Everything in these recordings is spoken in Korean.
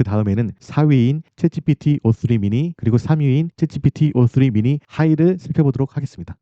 다음에는 4위인 챗GPT o3 미니 그리고 3위인 챗GPT o3 미니 하이를 살펴보도록 하겠습니다.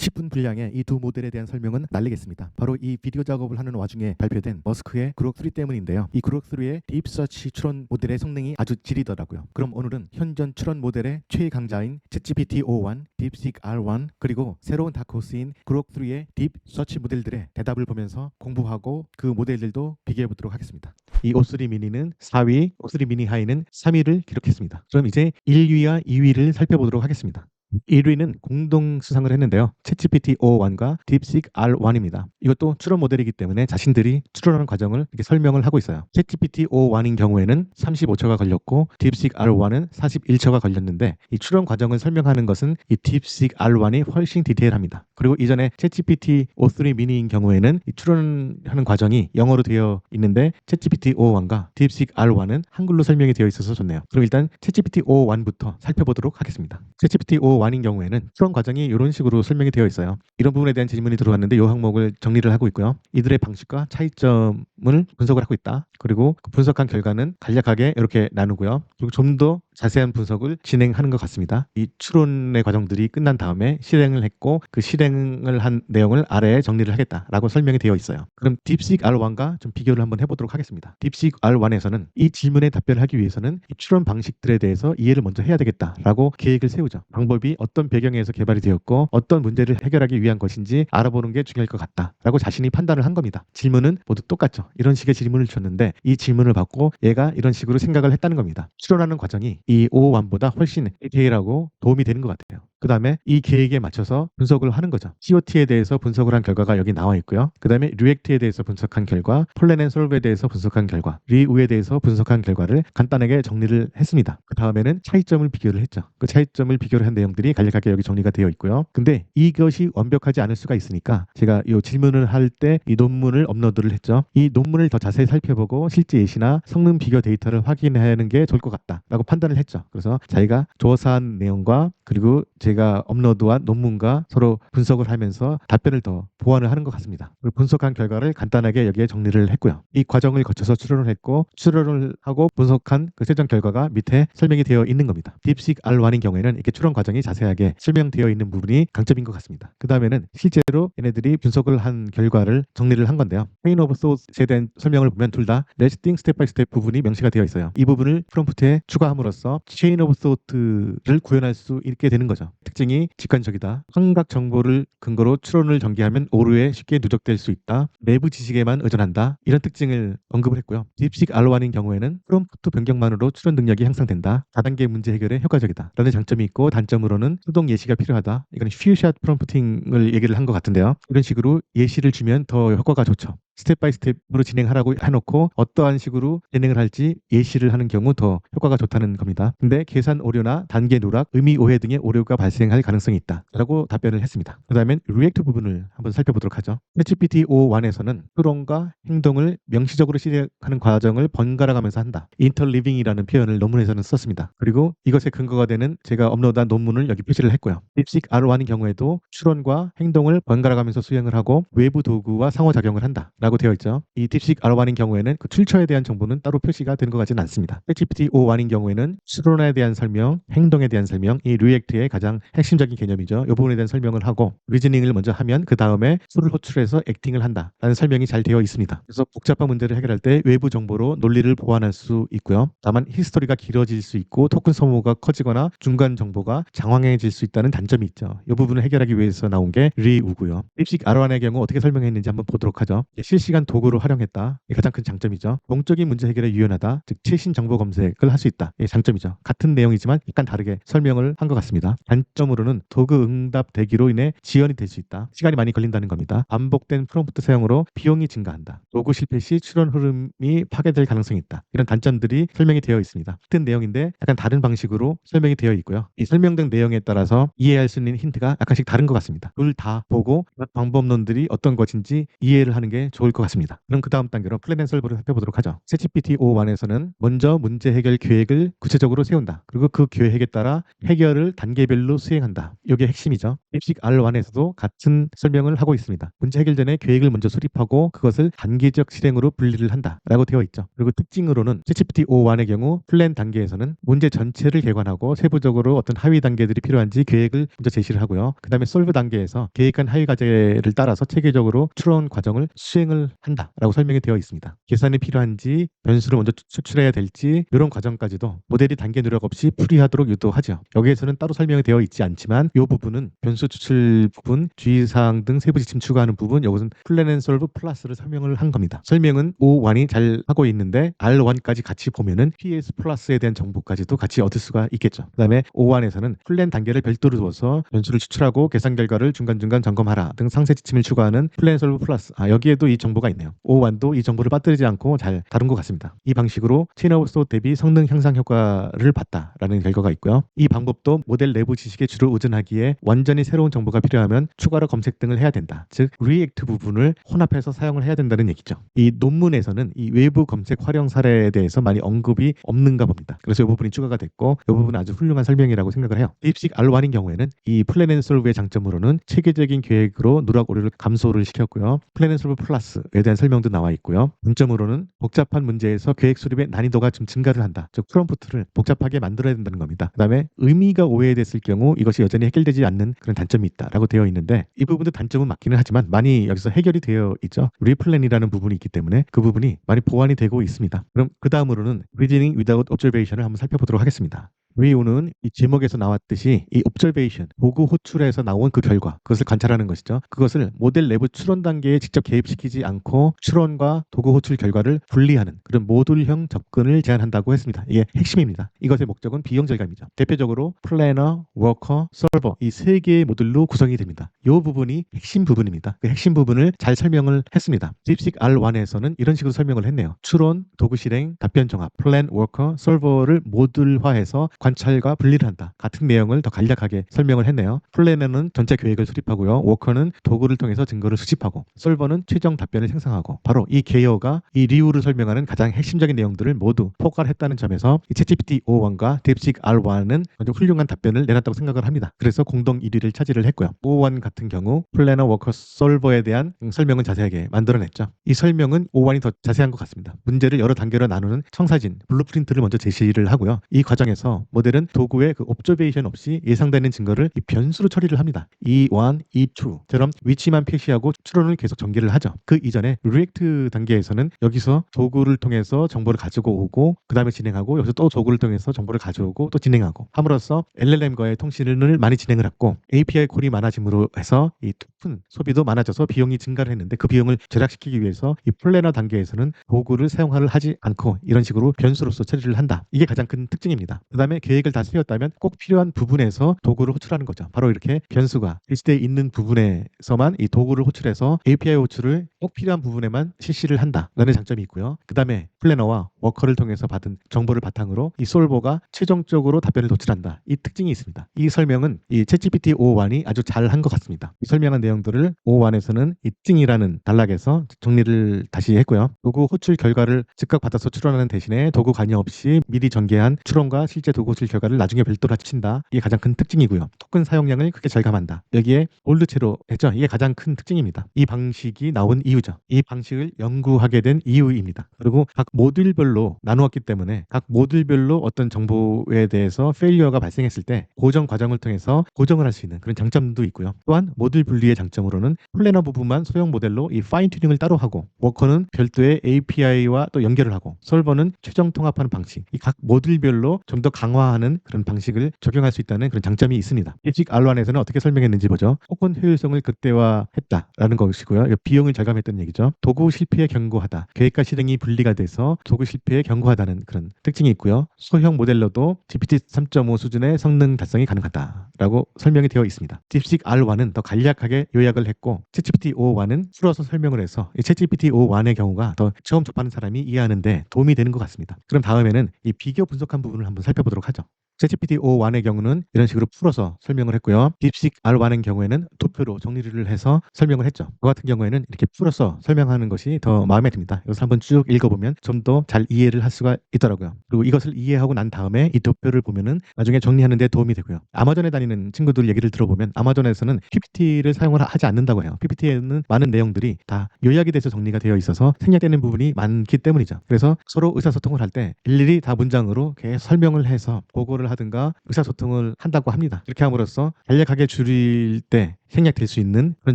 10분 분량의 이 두 모델에 대한 설명은 날리겠습니다. 바로 이 비디오 작업을 하는 와중에 발표된 머스크의 그록 3 때문인데요. 이 그록 3의 딥서치 추론 모델의 성능이 아주 지리더라고요. 그럼 오늘은 현존 추론 모델의 최강자인 챗GPT o1, 딥식 R1 그리고 새로운 다크호스인 그록 3의 딥서치 모델들의 대답을 보면서 공부하고 그 모델들도 비교해 보도록 하겠습니다. 이 o3 미니는 4위, o3 미니 하이는 3위를 기록했습니다. 그럼 이제 1위와 2위를 살펴보도록 하겠습니다. 1위는 공동 수상을 했는데요. 챗GPT o1과 딥식 R1입니다. 이것도 추론 모델이기 때문에 자신들이 추론하는 과정을 이렇게 설명을 하고 있어요. 챗GPT o1인 경우에는 35초가 걸렸고 딥식 R1은 41초가 걸렸는데 이 추론 과정을 설명하는 것은 이 딥식 R1이 훨씬 디테일합니다. 그리고 이전에 챗GPT o3 미니인 경우에는 이 추론하는 과정이 영어로 되어 있는데 챗GPT o1과 딥식 R1은 한글로 설명이 되어 있어서 좋네요. 그럼 일단 챗GPT o1부터 살펴보도록 하겠습니다. 챗GPT o1인 경우에는 추론 과정이 이런 식으로 설명이 되어 있어요. 이런 부분에 대한 질문이 들어왔는데 이 항목을 정리를 하고 있고요. 이들의 방식과 차이점을 분석을 하고 있다. 그리고 그 분석한 결과는 간략하게 이렇게 나누고요. 그리고 좀 더 자세한 분석을 진행하는 것 같습니다. 이 추론의 과정들이 끝난 다음에 실행을 했고 그 실행을 한 내용을 아래에 정리를 하겠다라고 설명이 되어 있어요. 그럼 딥식 R1과 좀 비교를 한번 해보도록 하겠습니다. 딥식 R1에서는 이 질문에 답변을 하기 위해서는 이 추론 방식들에 대해서 이해를 먼저 해야 되겠다라고 계획을 세우죠. 방법이 어떤 배경에서 개발이 되었고 어떤 문제를 해결하기 위한 것인지 알아보는 게 중요할 것 같다라고 자신이 판단을 한 겁니다. 질문은 모두 똑같죠. 이런 식의 질문을 줬는데 이 질문을 받고 얘가 이런 식으로 생각을 했다는 겁니다. 추론하는 과정이 이 O1보다 훨씬 디테일하고 도움이 되는 것 같아요. 그 다음에 이 계획에 맞춰서 분석을 하는 거죠. COT에 대해서 분석을 한 결과가 여기 나와 있고요. 그 다음에 리액트에 대해서 분석한 결과, 폴렌 앤 솔브에 대해서 분석한 결과, 리우에 대해서 분석한 결과를 간단하게 정리를 했습니다. 그 다음에는 차이점을 비교를 했죠. 그 차이점을 비교를 한 내용들이 간략하게 여기 정리가 되어 있고요. 근데 이것이 완벽하지 않을 수가 있으니까 제가 이 질문을 할 때 이 논문을 업로드를 했죠. 이 논문을 더 자세히 살펴보고 실제 예시나 성능 비교 데이터를 확인하는 게 좋을 것 같다라고 판단을 했죠. 그래서 자기가 조사한 내용과 그리고 제가 업로드한 논문과 서로 분석을 하면서 답변을 더 보완을 하는 것 같습니다. 분석한 결과를 간단하게 여기에 정리를 했고요. 이 과정을 거쳐서 추론을 했고 추론을 하고 분석한 그 최종 결과가 밑에 설명이 되어 있는 겁니다. 딥식 R1인 경우에는 이렇게 추론 과정이 자세하게 설명되어 있는 부분이 강점인 것 같습니다. 그 다음에는 실제로 얘네들이 분석을 한 결과를 정리를 한 건데요. 체인 오브 소스에 대한 설명을 보면 둘 다 레스팅 스텝 바이 스텝 부분이 명시가 되어 있어요. 이 부분을 프롬프트에 추가함으로써 체인 오브 소스를 구현할 수 있게 되는 거죠. 특징이 직관적이다. 환각 정보를 근거로 추론을 전개하면 오류에 쉽게 누적될 수 있다. 내부 지식에만 의존한다. 이런 특징을 언급을 했고요. 딥식 R1인 경우에는 프롬프트 변경만으로 추론 능력이 향상된다. 다단계 문제 해결에 효과적이다. 라는 장점이 있고 단점으로는 수동 예시가 필요하다. 이건 퓨샷 프롬프팅을 얘기를 한 것 같은데요. 이런 식으로 예시를 주면 더 효과가 좋죠. 스텝 바이 스텝으로 진행하라고 해놓고 어떠한 식으로 진행을 할지 예시를 하는 경우 더 효과가 좋다는 겁니다. 근데 계산 오류나 단계 누락, 의미 오해 등의 오류가 발생할 가능성이 있다 라고 답변을 했습니다. 그 다음엔 리액트 부분을 한번 살펴보도록 하죠. 챗GPT o1에서는 추론과 행동을 명시적으로 실행하는 과정을 번갈아가면서 한다. 인터리빙이라는 표현을 논문에서는 썼습니다. 그리고 이것에 근거가 되는 제가 업로드한 논문을 여기 표시를 했고요. 딥식 R1인 경우에도 추론과 행동을 번갈아가면서 수행을 하고 외부 도구와 상호작용을 한다 라고 되어 있죠. 이 딥식 R1인 경우에는 그 출처에 대한 정보는 따로 표시가 되는 것 같지는 않습니다. 챗GPT o1인 경우에는 추론에 대한 설명, 행동에 대한 설명, 이 리액트의 가장 핵심적인 개념이죠. 이 부분에 대한 설명을 하고 리즈닝을 먼저 하면 그 다음에 수를 호출해서 액팅을 한다 라는 설명이 잘 되어 있습니다. 그래서 복잡한 문제를 해결할 때 외부 정보로 논리를 보완할 수 있고요. 다만 히스토리가 길어질 수 있고 토큰 소모가 커지거나 중간 정보가 장황해질 수 있다는 단점이 있죠. 이 부분을 해결하기 위해서 나온 게 리우고요. 딥식 R1의 경우 어떻게 설명했는지 한번 보도록 하죠. 실시간 도구를 활용했다. 이게 가장 큰 장점이죠. 공적인 문제 해결에 유연하다. 즉 최신 정보 검색을 할 수 있다. 이게 장점이죠. 같은 내용이지만 약간 다르게 설명을 한 것 같습니다. 단점으로는 도구 응답 대기로 인해 지연이 될 수 있다. 시간이 많이 걸린다는 겁니다. 반복된 프롬프트 사용으로 비용이 증가한다. 도구 실패 시 추론 흐름이 파괴될 가능성이 있다. 이런 단점들이 설명이 되어 있습니다. 같은 내용인데 약간 다른 방식으로 설명이 되어 있고요. 이 설명된 내용에 따라서 이해할 수 있는 힌트가 약간씩 다른 것 같습니다. 둘 다 보고 방법론들이 어떤 것인지 이해를 하는 게 좋을 것 같습니다. 그럼 그 다음 단계로 플랜 앤 솔브를 살펴보도록 하죠. 챗GPT O1에서는 먼저 문제 해결 계획을 구체적으로 세운다. 그리고 그 계획에 따라 해결을 단계별로 수행한다. 이게 핵심이죠. 딥식 R1에서도 같은 설명을 하고 있습니다. 문제 해결 전에 계획을 먼저 수립하고 그것을 단계적 실행으로 분리를 한다라고 되어 있죠. 그리고 특징으로는 챗GPT O1의 경우 플랜 단계에서는 문제 전체를 개관하고 세부적으로 어떤 하위 단계들이 필요한지 계획을 먼저 제시를 하고요. 그 다음에 솔브 단계에서 계획한 하위 과제를 따라서 체계적으로 추론 과정을 수행을 한다라고 설명이 되어 있습니다. 계산이 필요한지 변수를 먼저 추출해야 될지 이런 과정까지도 모델이 단계 누락 없이 풀이하도록 유도하죠. 여기에서는 따로 설명이 되어 있지 않지만 이 부분은 변수 추출 부분, 주의사항 등 세부 지침 추가하는 부분, 이것은 플랜 앤 솔브 플러스를 설명을 한 겁니다. 설명은 O1이 잘 하고 있는데 R1까지 같이 보면은 PS 플러스에 대한 정보까지도 같이 얻을 수가 있겠죠. 그 다음에 O1에서는 플랜 단계를 별도로 두어서 변수를 추출하고 계산 결과를 중간중간 점검하라 등 상세 지침을 추가하는 플랜 솔브 플러스, 여기에도 이 정보가 있네요. O1도 이 정보를 빠뜨리지 않고 잘 다룬 것 같습니다. 이 방식으로 체인 오브 소 대비 성능 향상 효과를 봤다라는 결과가 있고요. 이 방법도 모델 내부 지식에 주로 의존하기에 완전히 새로운 정보가 필요하면 추가로 검색 등을 해야 된다. 즉 리액트 부분을 혼합해서 사용을 해야 된다는 얘기죠. 이 논문에서는 이 외부 검색 활용 사례에 대해서 많이 언급이 없는가 봅니다. 그래서 이 부분이 추가가 됐고 이 부분은 아주 훌륭한 설명이라고 생각을 해요. 딥식 R1인 경우에는 이 플랜 앤 솔브의 장점으로는 체계적인 계획으로 누락 오류를 감소를 시켰고요. 플랜 앤 솔브 플러스에 대한 설명도 나와 있고요. 문점으로는 복잡한 문제에서 계획 수립의 난이도가 좀 증가를 한다. 즉 프롬프트를 복잡하게 만들어야 된다는 겁니다. 그 다음에 의미가 오해됐을 경우 이것이 여전히 해결되지 않는 그런 단점이 있다라고 되어 있는데 이 부분도 단점은 맞기는 하지만 많이 여기서 해결이 되어 있죠. 리플랜이라는 부분이 있기 때문에 그 부분이 많이 보완이 되고 있습니다. 그럼 그 다음으로는 Reasoning Without Observation을 한번 살펴보도록 하겠습니다. 리오는 이 제목에서 나왔듯이 이 observation, 보고 호출에서 나온 그 결과, 그것을 관찰하는 것이죠. 그것을 모델 내부 추론 단계에 직접 개입시키지 않고 추론과 도구 호출 결과를 분리하는 그런 모듈형 접근을 제안한다고 했습니다. 이게 핵심입니다. 이것의 목적은 비용 절감이죠. 대표적으로 플래너, 워커, 서버 이 세 개의 모듈로 구성이 됩니다. 이 부분이 핵심 부분입니다. 그 핵심 부분을 잘 설명을 했습니다. 딥식 R1에서는 이런 식으로 설명을 했네요. 추론, 도구 실행, 답변 종합, 플랜, 워커, 서버를 모듈화해서 관찰과 분리를 한다. 같은 내용을 더 간략하게 설명을 했네요. 플래너는 전체 계획을 수립하고요. 워커는 도구를 통해서 증거를 수집하고, 솔버는 최종 답변을 생성하고, 바로 이 개요가 이 리우를 설명하는 가장 핵심적인 내용들을 모두 포괄했다는 점에서 이 챗GPT O1과 딥식 R1은 아주 훌륭한 답변을 내놨다고 생각을 합니다. 그래서 공동 1위를 차지를 했고요. O1 같은 경우 플래너, 워커, 솔버에 대한 설명은 자세하게 만들어냈죠. 이 설명은 O1이 더 자세한 것 같습니다. 문제를 여러 단계로 나누는 청사진, 블루프린트를 먼저 제시를 하고요. 이 과정에서 모델은 도구의 그 옵저베이션 없이 예상되는 증거를 이 변수로 처리를 합니다. E1, E2처럼 위치만 표시하고 추론을 계속 전개를 하죠. 그 이전에 리액트 단계에서는 여기서 도구를 통해서 정보를 가지고 오고 그 다음에 진행하고 여기서 또 도구를 통해서 정보를 가져오고 또 진행하고 함으로써 LLM과의 통신을 많이 진행을 했고 API 콜이 많아짐으로 해서 이 토큰 소비도 많아져서 비용이 증가를 했는데 그 비용을 절약시키기 위해서 이 플래너 단계에서는 도구를 사용을 하지 않고 이런 식으로 변수로서 처리를 한다. 이게 가장 큰 특징입니다. 그 다음에 계획을 다 세웠다면 꼭 필요한 부분에서 도구를 호출하는 거죠. 바로 이렇게 변수가 리스트에 있는 부분에서만 이 도구를 호출해서 API 호출을 꼭 필요한 부분에만 실시를 한다라는 장점이 있고요. 그 다음에 플래너와 워커를 통해서 받은 정보를 바탕으로 이 솔버가 최종적으로 답변을 도출한다. 이 특징이 있습니다. 이 설명은 이 챗GPT O1이 아주 잘 한 것 같습니다. 이 설명한 내용들을 O1에서는 이 특징이라는 단락에서 정리를 다시 했고요. 도구 호출 결과를 즉각 받아서 추론하는 대신에 도구 관여 없이 미리 전개한 추론과 실제 도구 호출 결과를 나중에 별도로 합친다. 이게 가장 큰 특징이고요. 토큰 사용량을 크게 절감한다. 여기에 올드체로 했죠. 이게 가장 큰 특징입니다. 이 방식이 나온 이유죠. 이 방식을 연구하게 된 이유입니다. 그리고 각 모듈별로 나누었기 때문에 각 모듈별로 어떤 정보에 대해서 페일리어가 발생했을 때 고정 과정을 통해서 고정을 할 수 있는 그런 장점도 있고요. 또한 모듈 분리의 장점으로는 플래너 부분만 소형 모델로 이 파인 튜닝을 따로 하고 워커는 별도의 API와 또 연결을 하고 솔버는 최종 통합하는 방식 이 각 모듈별로 좀 더 강화하는 그런 방식을 적용할 수 있다는 그런 장점이 있습니다. 딥식 R1에서는 어떻게 설명했는지 보죠. 토큰 효율성을 극대화했다라는 것이고요. 비용을 절감했다는 얘기죠. 도구 실패에 경고하다. 계획과 실행이 분리가 돼서 도구 실패에 경고하다는 그런 특징이 있고요. 소형 모델로도 GPT 3.5 수준의 성능 달성이 가능하다라고 설명이 되어 있습니다. 딥식 R1은 더 간략하게 요약을 했고 챗GPT O1은 풀어서 설명을 해서 이 챗GPT O1의 경우가 더 처음 접하는 사람이 이해하는데 도움이 되는 것 같습니다. 그럼 다음에는 이 비교 분석한 부분을 한번 살펴보도록 하죠. 챗GPT O1의 경우는 이런 식으로 풀어서 설명을 했고요. 딥식 R1의 경우에는 도표로 정리를 해서 설명을 했죠. 그 같은 경우에는 이렇게 풀어서 설명하는 것이 더 마음에 듭니다. 이것을 한번 쭉 읽어보면 좀 더 잘 이해를 할 수가 있더라고요. 그리고 이것을 이해하고 난 다음에 이 도표를 보면은 나중에 정리하는 데 도움이 되고요. 아마존에 다니는 친구들 얘기를 들어보면 아마존에서는 PPT를 사용을 하지 않는다고 해요. PPT에는 많은 내용들이 다 요약이 돼서 정리가 되어 있어서 생략되는 부분이 많기 때문이죠. 그래서 서로 의사소통을 할 때 일일이 다 문장으로 계속 설명을 해서 보고를 하든가 의사소통을 한다고 합니다. 이렇게 함으로써 간략하게 줄일 때 생략될 수 있는 그런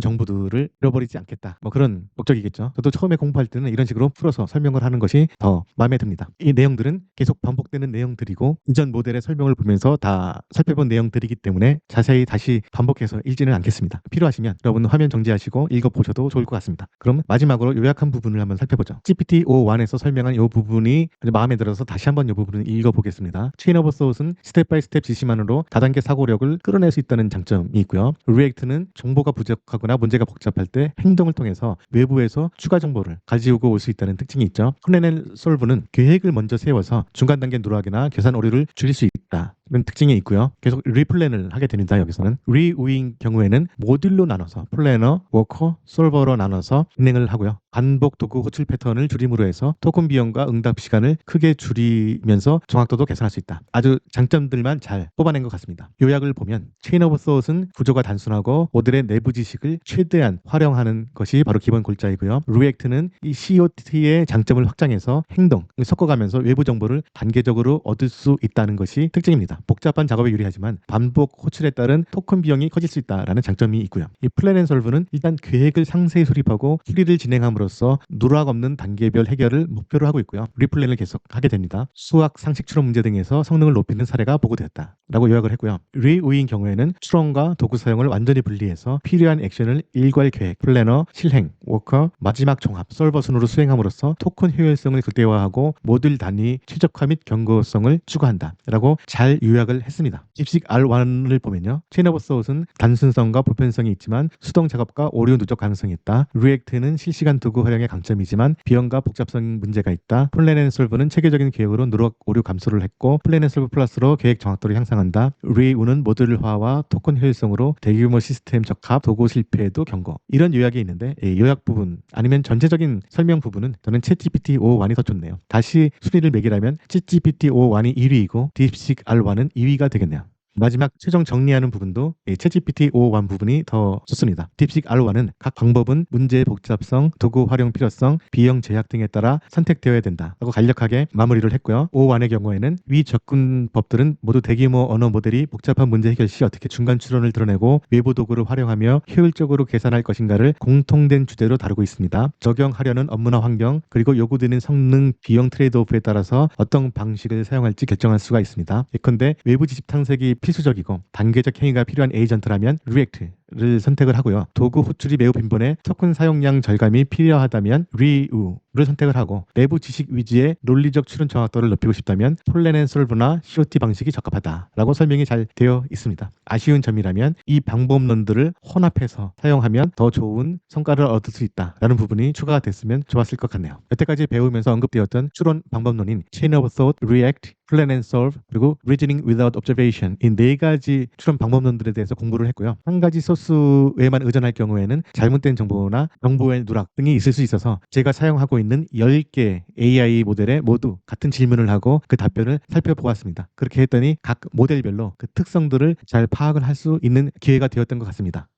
정보들을 잃어버리지 않겠다. 뭐 그런 목적이겠죠. 저도 처음에 공부할 때는 이런 식으로 풀어서 설명을 하는 것이 더 마음에 듭니다. 이 내용들은 계속 반복되는 내용들이고 이전 모델의 설명을 보면서 다 살펴본 내용들이기 때문에 자세히 다시 반복해서 읽지는 않겠습니다. 필요하시면 여러분 화면 정지하시고 읽어보셔도 좋을 것 같습니다. 그럼 마지막으로 요약한 부분을 한번 살펴보죠. GPT-O1에서 설명한 이 부분이 아주 마음에 들어서 다시 한번 이 부분을 읽어보겠습니다. 체인 오브 소스는 스텝 바이 스텝 지시만으로 다단계 사고력을 끌어낼 수 있다는 장점이 있고요. 리액트는 정보가 부족하거나 문제가 복잡할 때 행동을 통해서 외부에서 추가 정보를 가지고 올 수 있다는 특징이 있죠. 플랜 솔브는 계획을 먼저 세워서 중간 단계 누락이나 계산 오류를 줄일 수 있다. 이런 특징이 있고요. 계속 리플랜을 하게 됩니다. 여기서는 리우잉 경우에는 모듈로 나눠서 플래너, 워커, 솔버로 나눠서 진행을 하고요. 반복 도구 호출 패턴을 줄임으로 해서 토큰 비용과 응답 시간을 크게 줄이면서 정확도도 개선할 수 있다. 아주 장점들만 잘 뽑아낸 것 같습니다. 요약을 보면 체인 오브 소스는 구조가 단순하고 모델의 내부 지식을 최대한 활용하는 것이 바로 기본 골자이고요. 리액트는 이 COT의 장점을 확장해서 행동을 섞어가면서 외부 정보를 단계적으로 얻을 수 있다는 것이 특징입니다. 복잡한 작업에 유리하지만 반복 호출에 따른 토큰 비용이 커질 수 있다는 장점이 있고요. 이 플랜 앤 솔브는 일단 계획을 상세히 수립하고 추리를 진행함으로써 누락 없는 단계별 해결을 목표로 하고 있고요. 리플랜을 계속하게 됩니다. 수학, 상식 추론 문제 등에서 성능을 높이는 사례가 보고되었다라고 요약을 했고요. 리우잉 경우에는 추론과 도구 사용을 완전히 분리해서 필요한 액션을 일괄 계획, 플래너, 실행, 워커, 마지막 종합, 솔버 순으로 수행함으로써 토큰 효율성을 극대화하고 모듈 단위 최적화 및 경고성을 추구한다라고 잘 요약을 했습니다. 딥식 R1을 보면요. 체인 오브 소스는 단순성과 보편성이 있지만 수동 작업과 오류 누적 가능성이 있다. 리액트는 실시간 도구 활용의 강점이지만 비용과 복잡성 문제가 있다. 플랜 앤 솔브는 체계적인 계획으로 누락 오류 감소를 했고 플랜 앤 솔브 플러스로 계획 정확도를 향상한다. 리우는 모듈화와 토큰 효율성으로 대규모 시스템 적합, 도구 실패에도 경고. 이런 요약이 있는데 요약 부분 아니면 전체적인 설명 부분은 저는 챗GPT O1이 더 좋네요. 다시 순위를 매기라면 챗GPT O1이 1위이고 딥식 R1은 2위가 되겠네요. 마지막 최종 정리하는 부분도 챗GPT O1 부분이 더 좋습니다. 딥식 R1은 각 방법은 문제의 복잡성, 도구 활용 필요성, 비용 제약 등에 따라 선택되어야 된다라고 간략하게 마무리를 했고요. O1의 경우에는 위 접근법들은 모두 대규모 언어 모델이 복잡한 문제 해결 시 어떻게 중간 추론을 드러내고 외부 도구를 활용하며 효율적으로 계산할 것인가를 공통된 주제로 다루고 있습니다. 적용하려는 업무나 환경 그리고 요구되는 성능, 비용 트레이드오프에 따라서 어떤 방식을 사용할지 결정할 수가 있습니다. 예컨대 외부 지식 탐색이 필수적이고 단계적 행위가 필요한 에이전트라면 리액트를 선택을 하고요. 도구 호출이 매우 빈번해 토큰 사용량 절감이 필요하다면 리우를 선택을 하고 내부 지식 위주의 논리적 추론 정확도를 높이고 싶다면 플랜 앤 솔브나 COT 방식이 적합하다라고 설명이 잘 되어 있습니다. 아쉬운 점이라면 이 방법론들을 혼합해서 사용하면 더 좋은 성과를 얻을 수 있다라는 부분이 추가가 됐으면 좋았을 것 같네요. 여태까지 배우면서 언급되었던 추론 방법론인 Chain of Thought, React, Plan and Solve, 그리고 Reasoning Without Observation 이 네 가지 추론 방법론들에 대해서 공부를 했고요. 한 가지 소스에만 의존할 경우에는 잘못된 정보나 정보의 누락 등이 있을 수 있어서 제가 사용하고 있는 10개 AI 모델에 모두 같은 질문을 하고 그 답변을 살펴보았습니다. 그렇게 했더니 각 모델별로 그 특성들을 잘 파악을 할 수 있는 기회가 되었던 것 같습니다.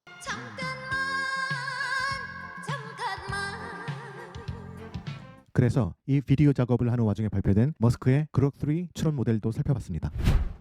그래서 이 비디오 작업을 하는 와중에 발표된 머스크의 그록 3 추론 모델도 살펴봤습니다.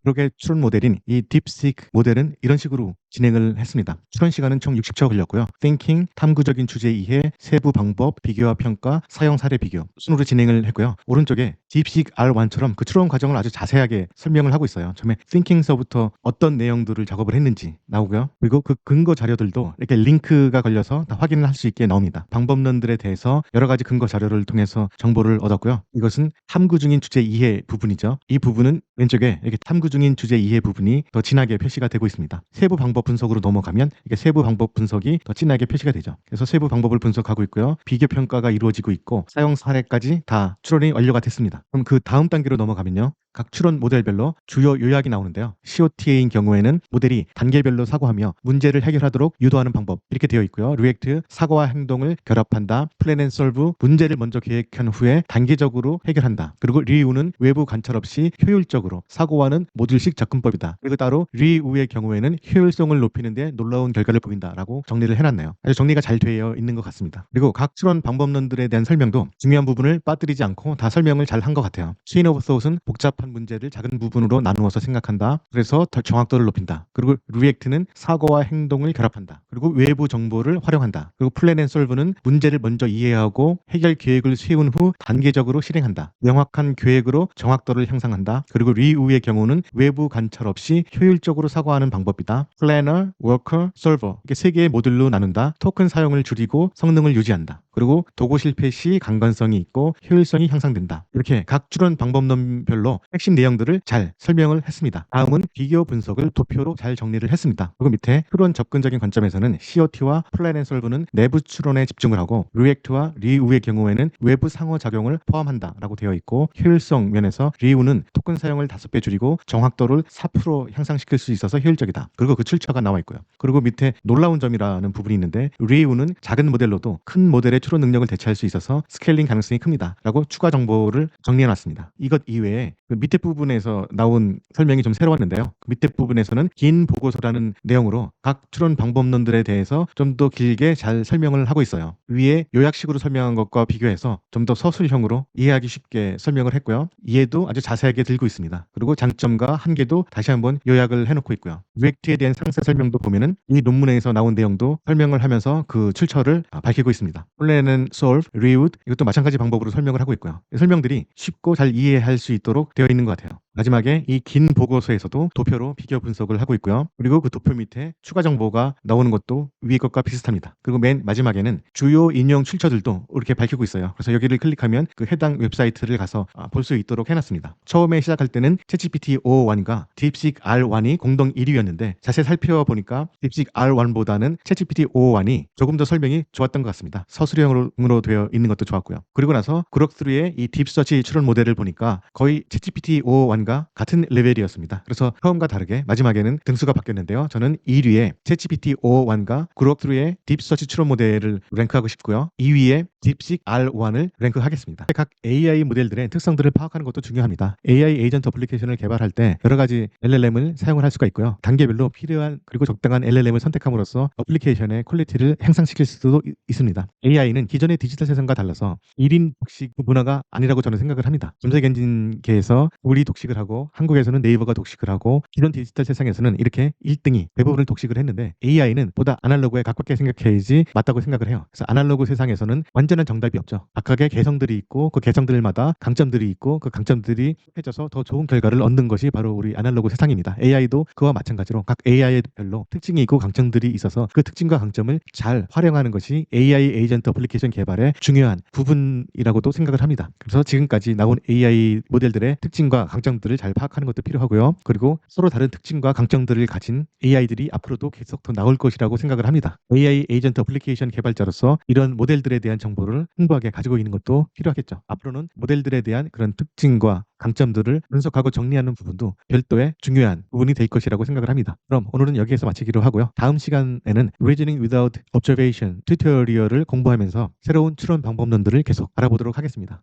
그록의 추론 모델인 이 딥식 모델은 이런 식으로 진행을 했습니다. 추론 시간은 총 60초 걸렸고요. Thinking, 탐구적인 주제 이해, 세부 방법, 비교와 평가, 사용 사례 비교 순으로 진행을 했고요. 오른쪽에 딥식 R1처럼 그 추론 과정을 아주 자세하게 설명을 하고 있어요. 처음에 Thinking서부터 어떤 내용들을 작업을 했는지 나오고요. 그리고 그 근거 자료들도 이렇게 링크가 걸려서 다 확인을 할 수 있게 나옵니다. 방법론들에 대해서 여러 가지 근거 자료를 통해서 정보를 얻었고요. 이것은 탐구 중인 주제 이해 부분이죠. 이 부분은 왼쪽에 이렇게 탐구 중인 주제 이해 부분이 더 진하게 표시가 되고 있습니다. 세부 방법 분석으로 넘어가면 이게 세부 방법 분석이 더 진하게 표시가 되죠. 그래서 세부 방법을 분석하고 있고요. 비교 평가가 이루어지고 있고 사용 사례까지 다 추론이 완료가 됐습니다. 그럼 그 다음 단계로 넘어가면요. 각 추론 모델별로 주요 요약이 나오는데요. COTA인 경우에는 모델이 단계별로 사고하며 문제를 해결하도록 유도하는 방법 이렇게 되어 있고요. 리액트 사고와 행동을 결합한다. 플랜 앤 솔브 문제를 먼저 계획한 후에 단계적으로 해결한다. 그리고 리우는 외부 관찰 없이 효율적으로 사고와는 모듈식 접근법이다. 그리고 따로 리우의 경우에는 효율성을 높이는 데 놀라운 결과를 보인다라고 정리를 해놨네요. 아주 정리가 잘 되어 있는 것 같습니다. 그리고 각 추론 방법론들에 대한 설명도 중요한 부분을 빠뜨리지 않고 다 설명을 잘 한 것 같아요. 체인 오브 폿은 복잡한 문제를 작은 부분으로 나누어서 생각한다. 그래서 더 정확도를 높인다. 그리고 리액트는 사고와 행동을 결합한다. 그리고 외부 정보를 활용한다. 그리고 플랜 앤 솔브는 문제를 먼저 이해하고 해결 계획을 세운 후 단계적으로 실행한다. 명확한 계획으로 정확도를 향상한다. 그리고 리우의 경우는 외부 관찰 없이 효율적으로 사고하는 방법이다. 플래너, 워커, 솔버 이렇게 세 개의 모듈로 나눈다. 토큰 사용을 줄이고 성능을 유지한다. 그리고 도구 실패 시 강건성이 있고 효율성이 향상된다. 이렇게 각 추론 방법론별로 핵심 내용들을 잘 설명을 했습니다. 다음은 비교 분석을 도표로 잘 정리를 했습니다. 그리고 밑에 추론 접근적인 관점에서는 COT와 플랜 앤 솔브는 내부 추론에 집중을 하고 리액트와 리우의 경우에는 외부 상호작용을 포함한다라고 되어 있고 효율성 면에서 리우는 토큰 사용을 5배 줄이고 정확도를 4% 향상시킬 수 있어서 효율적이다. 그리고 그 출처가 나와 있고요. 그리고 밑에 놀라운 점이라는 부분이 있는데 리우는 작은 모델로도 큰 모델의 추론 능력을 대체할 수 있어서 스케일링 가능성이 큽니다. 라고 추가 정보를 정리해놨습니다. 이것 이외에 그 밑에 부분에서 나온 설명이 좀 새로웠는데요. 그 밑에 부분에서는 긴 보고서라는 내용으로 각 추론 방법론들에 대해서 좀 더 길게 잘 설명을 하고 있어요. 위에 요약식으로 설명한 것과 비교해서 좀 더 서술형으로 이해하기 쉽게 설명을 했고요. 이해도 아주 자세하게 들고 있습니다. 그리고 장점과 한계도 다시 한번 요약을 해놓고 있고요. 리액트에 대한 상세 설명도 보면은 이 논문에서 나온 내용도 설명을 하면서 그 출처를 밝히고 있습니다. 플랜은 solve, reuse 이것도 마찬가지 방법으로 설명을 하고 있고요. 이 설명들이 쉽고 잘 이해할 수 있도록 되어 있는 것 같아요. 마지막에 이 긴 보고서에서도 도표로 비교 분석을 하고 있고요. 그리고 그 도표 밑에 추가 정보가 나오는 것도 위에 것과 비슷합니다. 그리고 맨 마지막에는 주요 인용 출처들도 이렇게 밝히고 있어요. 그래서 여기를 클릭하면 그 해당 웹사이트를 가서 볼 수 있도록 해놨습니다. 처음에 시작할 때는 챗GPT 5.1과 딥식 R1이 공동 1위였는데 자세히 살펴보니까 딥식 R1보다는 챗GPT 5.1이 조금 더 설명이 좋았던 것 같습니다. 서술형으로 되어 있는 것도 좋았고요. 그리고 나서 그록3의 이 딥서치 추론 모델을 보니까 거의 챗GPT 5.1과 같은 레벨이었습니다. 그래서 처음과 다르게 마지막에는 등수가 바뀌었는데요. 저는 1위에 챗GPT 5.1과 그록3의 딥서치 추론 모델을 랭크하고 싶고요. 2위에 딥식 R1을 랭크하겠습니다. 각 AI 모델들의 특성들을 파악하는 것도 중요합니다. AI 에이전트 어플리케이션을 개발할 때 여러 가지 LLM을 사용을 할 수가 있고요. 단계별로 필요한 그리고 적당한 LLM을 선택함으로써 어플리케이션의 퀄리티를 향상시킬 수도 있습니다. AI는 기존의 디지털 세상과 달라서 1인 독식 문화가 아니라고 저는 생각을 합니다. 검색엔진계에서 우리 독식을 하고 한국에서는 네이버가 독식을 하고 기존 디지털 세상에서는 이렇게 1등이 대부분을 독식을 했는데 AI는 보다 아날로그에 가깝게 생각해야지 맞다고 생각을 해요. 그래서 아날로그 세상에서는 완전한 정답이 없죠. 각각의 개성들이 있고 그 개성들마다 강점들이 있고 그 강점들이 합해져서 더 좋은 결과를 얻는 것이 바로 우리 아날로그 세상입니다. AI도 그와 마찬가지로 각 AI별로 특징이 있고 강점들이 있어서 그 특징과 강점을 잘 활용하는 것이 AI 에이전트 어플리케이션 개발의 중요한 부분이라고도 생각을 합니다. 그래서 지금까지 나온 AI 모델들의 특징과 강점들을 잘 파악하는 것도 필요하고요. 그리고 서로 다른 특징과 강점들을 가진 AI들이 앞으로도 계속 더 나올 것이라고 생각을 합니다. AI 에이전트 어플리케이션 개발자로서 이런 모델들에 대한 정보를 풍부하게 가지고 있는 것도 필요하겠죠. 앞으로는 모델들에 대한 그런 특징과 강점들을 분석하고 정리하는 부분도 별도의 중요한 부분이 될 것이라고 생각을 합니다. 그럼 오늘은 여기에서 마치기로 하고요. 다음 시간에는 Reasoning Without Observation 튜토리얼을 공부하면서 새로운 추론 방법론들을 계속 알아보도록 하겠습니다.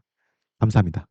감사합니다.